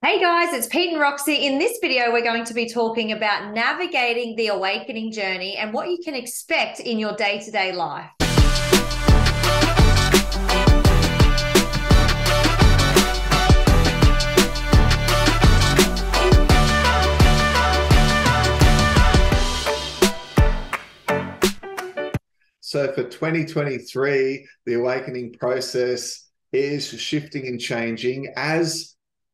Hey guys, it's Pete and Roxy. In this video, we're going to be talking about navigating the awakening journey and what you can expect in your day-to-day life. So for 2023, the awakening process is shifting and changing as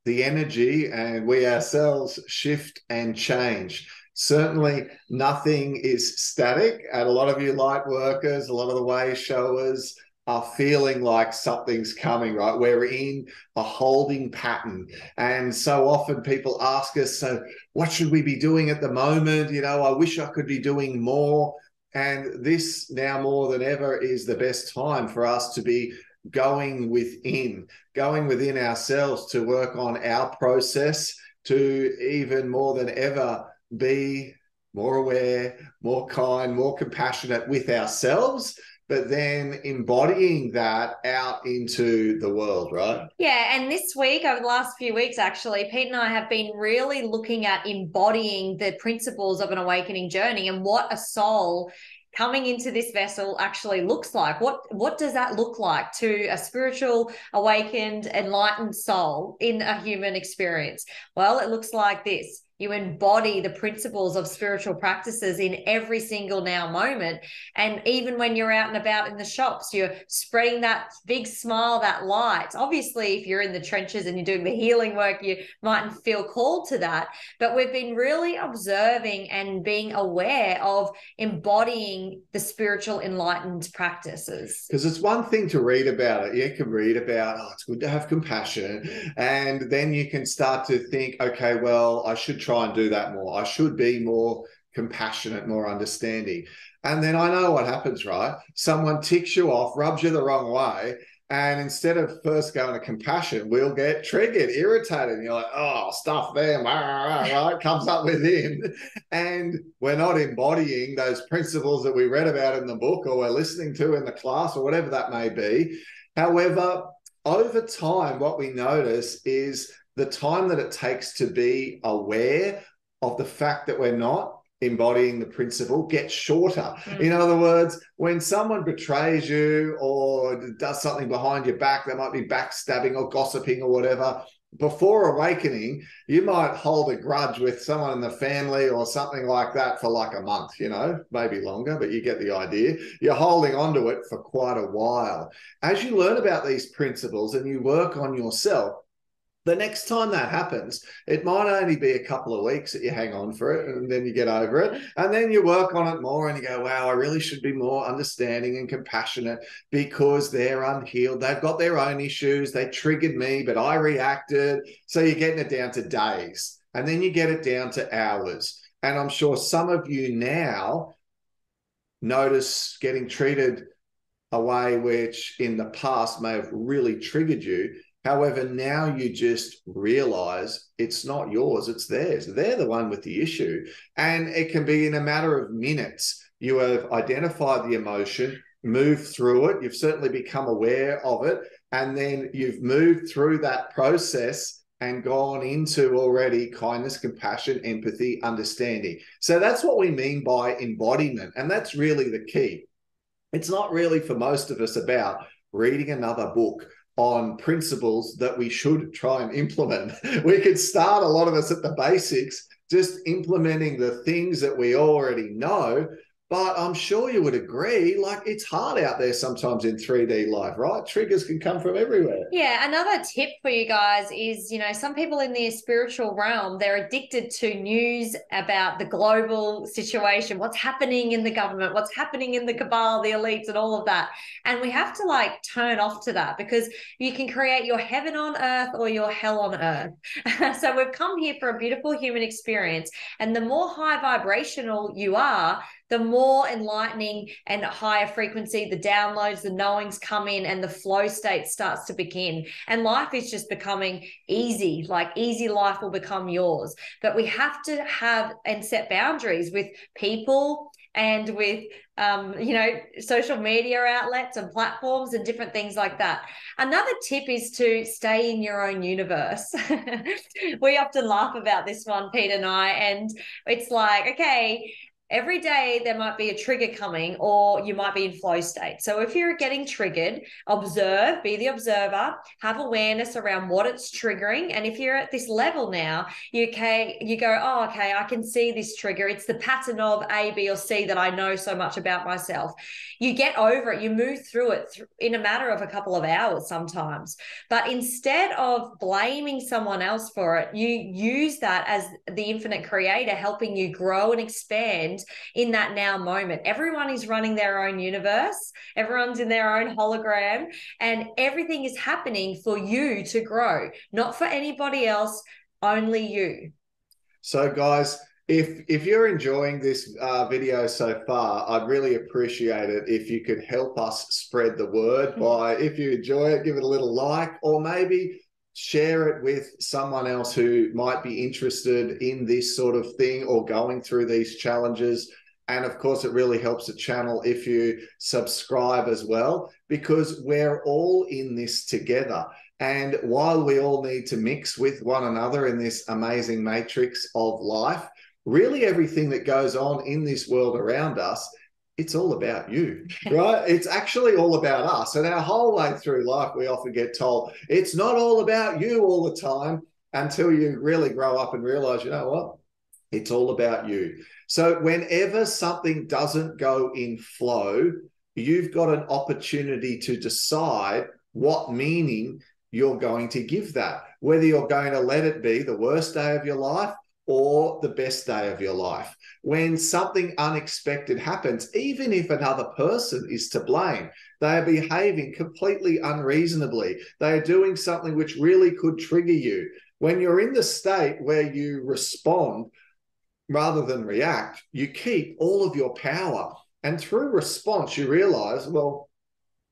the energy and we ourselves shift and change. Certainly nothing is static. And a lot of you light workers, a lot of the way showers are feeling like something's coming, right? We're in a holding pattern. And so often people ask us, so what should we be doing at the moment? I wish I could be doing more. And this now more than ever is the best time for us to be going within ourselves to work on our process, to even more than ever be more aware, more kind, more compassionate with ourselves, but then embodying that out into the world, right? Yeah, and this week, over the last few weeks, actually, Pete and I have been really looking at embodying the principles of an awakening journey and what a soul coming into this vessel actually looks like. What does that look like to a spiritual, awakened, enlightened soul in a human experience? Well, it looks like this. You embody the principles of spiritual practices in every single now moment. And even when you're out and about in the shops, you're spreading that big smile, that light. Obviously, if you're in the trenches and you're doing the healing work, you mightn't feel called to that. But we've been really observing and being aware of embodying the spiritual enlightened practices. Because it's one thing to read about it. You can read about, oh, it's good to have compassion. And then you can start to think, okay, well, I should try and do that more. I should be more compassionate, more understanding. And then I know what happens, right? Someone ticks you off, rubs you the wrong way. And instead of first going to compassion, we'll get triggered, irritated. And you're like, oh, stuff them, right? Comes up within. And we're not embodying those principles that we read about in the book or we're listening to in the class or whatever that may be. However, over time, what we notice is the time that it takes to be aware of the fact that we're not embodying the principle gets shorter. In other words, when someone betrays you or does something behind your back, they might be backstabbing or gossiping or whatever. Before awakening, you might hold a grudge with someone in the family or something like that for like a month, maybe longer, but you get the idea. You're holding on to it for quite a while. As you learn about these principles and you work on yourself, the next time that happens, it might only be a couple of weeks that you hang on for it and then you get over it. And then you work on it more and you go, wow, I really should be more understanding and compassionate because they're unhealed. They've got their own issues. They triggered me, but I reacted. So you're getting it down to days and then you get it down to hours. And I'm sure some of you now notice getting treated a way which in the past may have really triggered you. However, now you just realize it's not yours, it's theirs. They're the one with the issue. And it can be in a matter of minutes. You have identified the emotion, moved through it. You've certainly become aware of it. And then you've moved through that process and gone into already kindness, compassion, empathy, understanding. So that's what we mean by embodiment. And that's really the key. It's not really for most of us about reading another book on principles that we should try and implement. We could start, a lot of us, at the basics, just implementing the things that we already know. But I'm sure you would agree, like, it's hard out there sometimes in 3D life, right? Triggers can come from everywhere. Yeah, another tip for you guys is, some people in the spiritual realm, they're addicted to news about the global situation, what's happening in the government, what's happening in the cabal, the elites, and all of that. And we have to turn off to that because you can create your heaven on earth or your hell on earth. So we've come here for a beautiful human experience. And the more high vibrational you are, the more enlightening and higher frequency the downloads, the knowings come in, and the flow state starts to begin. And life is just becoming easy. Like easy life will become yours. But we have to have and set boundaries with people and with social media outlets and platforms and different things like that. Another tip is to stay in your own universe. We often laugh about this one, Pete and I, and it's like, okay, every day there might be a trigger coming, or you might be in flow state. So if you're getting triggered, observe, be the observer, have awareness around what it's triggering. And if you're at this level now, you go, oh, okay, I can see this trigger. It's the pattern of A, B, or C that I know so much about myself. You get over it, you move through it in a matter of a couple of hours sometimes. But instead of blaming someone else for it, you use that as the infinite creator helping you grow and expand in that now moment. Everyone is running their own universe. Everyone's in their own hologram, and everything is happening for you to grow, not for anybody else, only you. So guys, if you're enjoying this video so far, I'd really appreciate it if you could help us spread the word by, if you enjoy it, give it a little like, or maybe share it with someone else who might be interested in this sort of thing or going through these challenges. And of course, it really helps the channel if you subscribe as well, because we're all in this together. And while we all need to mix with one another in this amazing matrix of life, really everything that goes on in this world around us, it's all about you, right? It's actually all about us. And our whole way through life, we often get told it's not all about you all the time, until you really grow up and realize, you know what? It's all about you. So whenever something doesn't go in flow, you've got an opportunity to decide what meaning you're going to give that, whether you're going to let it be the worst day of your life or the best day of your life. When something unexpected happens, even if another person is to blame, they are behaving completely unreasonably, they are doing something which really could trigger you. When you're in the state where you respond rather than react, you keep all of your power. And through response, you realize, well,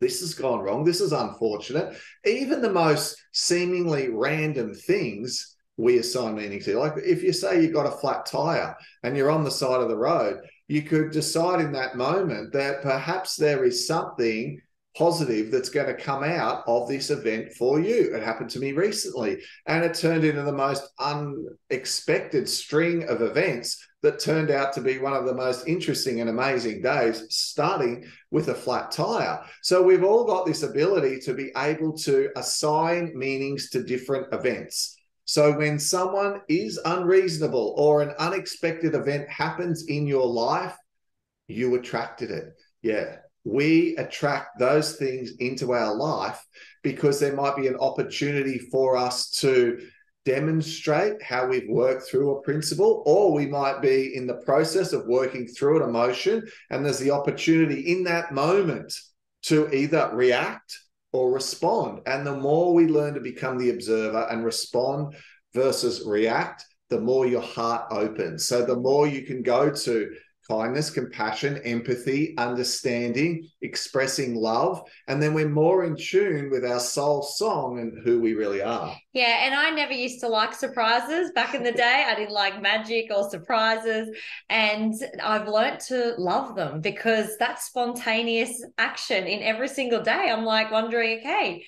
this has gone wrong. This is unfortunate. Even the most seemingly random things we assign meaning to. Like if you say you got a flat tire and you're on the side of the road, you could decide in that moment that perhaps there is something positive that's going to come out of this event for you. It happened to me recently, and it turned into the most unexpected string of events that turned out to be one of the most interesting and amazing days, starting with a flat tire. So we've all got this ability to be able to assign meanings to different events. So when someone is unreasonable or an unexpected event happens in your life, you attracted it. Yeah. We attract those things into our life because there might be an opportunity for us to demonstrate how we've worked through a principle, or we might be in the process of working through an emotion, and there's the opportunity in that moment to either react or respond. And the more we learn to become the observer and respond versus react, the more your heart opens. So the more you can go to kindness, compassion, empathy, understanding, expressing love, and then we're more in tune with our soul song and who we really are. Yeah, and I never used to like surprises back in the day. I didn't like magic or surprises, and I've learned to love them because that's spontaneous action in every single day. I'm like wondering, okay,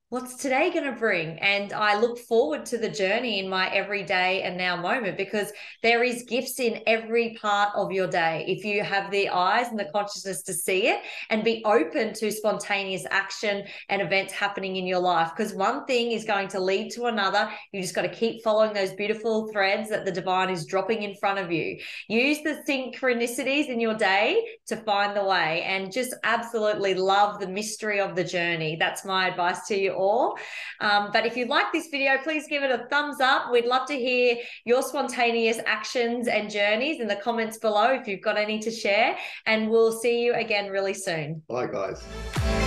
what's today going to bring? And I look forward to the journey in my everyday and now moment, because there is gifts in every part of your day. If you have the eyes and the consciousness to see it and be open to spontaneous action and events happening in your life, because one thing is going to lead to another. You just got to keep following those beautiful threads that the divine is dropping in front of you. Use the synchronicities in your day to find the way, and just absolutely love the mystery of the journey. That's my advice to you all. But if you like this video, please give it a thumbs up. We'd love to hear your spontaneous actions and journeys in the comments below if you've got any to share, and we'll see you again really soon. Bye, guys.